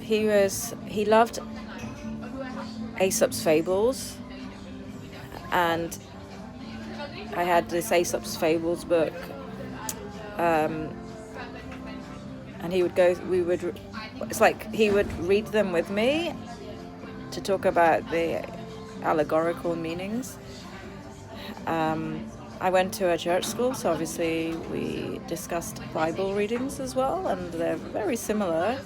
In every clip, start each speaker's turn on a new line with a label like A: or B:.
A: he loved Aesop's fables, and I had this Aesop's fables book, and it's like he would read them with me to talk about the allegorical meanings. I went to a church school, so obviously we discussed Bible readings as well, and they're very similar.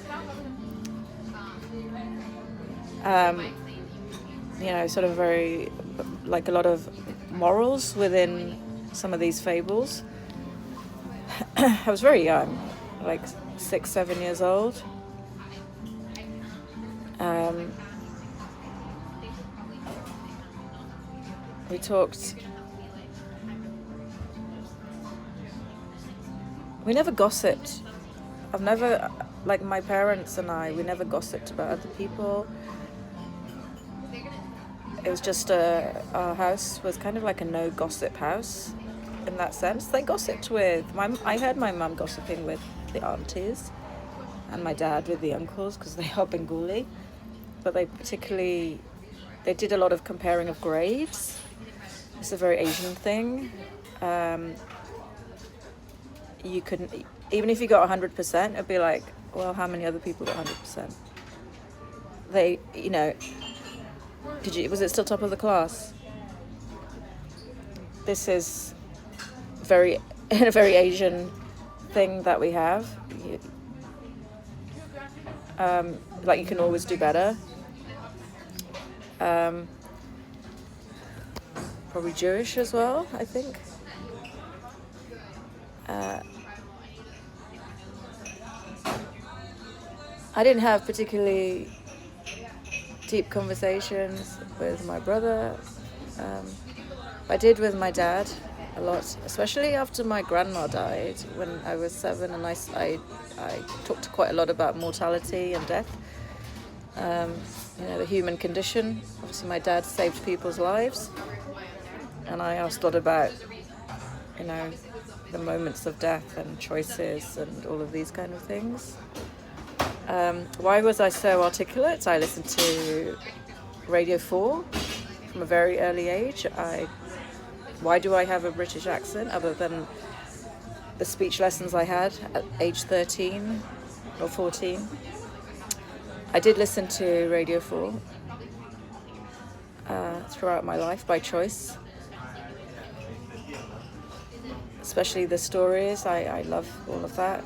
A: Sort of very, like, a lot of morals within some of these fables. I was very young, like 6, 7 years old. We talked. We never gossiped. Like my parents and I, we never gossiped about other people. It was just our house was kind of like a no gossip house in that sense. They gossiped I heard my mum gossiping with the aunties and my dad with the uncles because they are Bengali, but they did a lot of comparing of grades. It's a very Asian thing. You couldn't, even if you got 100%, it'd be like, well, how many other people got 100%? Was it still top of the class? This is a very Asian thing that we have. Like, you can always do better. Probably Jewish as well, I think. I didn't have particularly deep conversations with my brother. I did with my dad a lot, especially after my grandma died when I was 7, and I talked quite a lot about mortality and death, the human condition. Obviously my dad saved people's lives, and I asked a lot about the moments of death and choices and all of these kind of things. Why was I so articulate? I listened to Radio 4 from a very early age. Why do I have a British accent other than the speech lessons I had at age 13 or 14? I did listen to Radio 4 throughout my life by choice, especially the stories. I love all of that.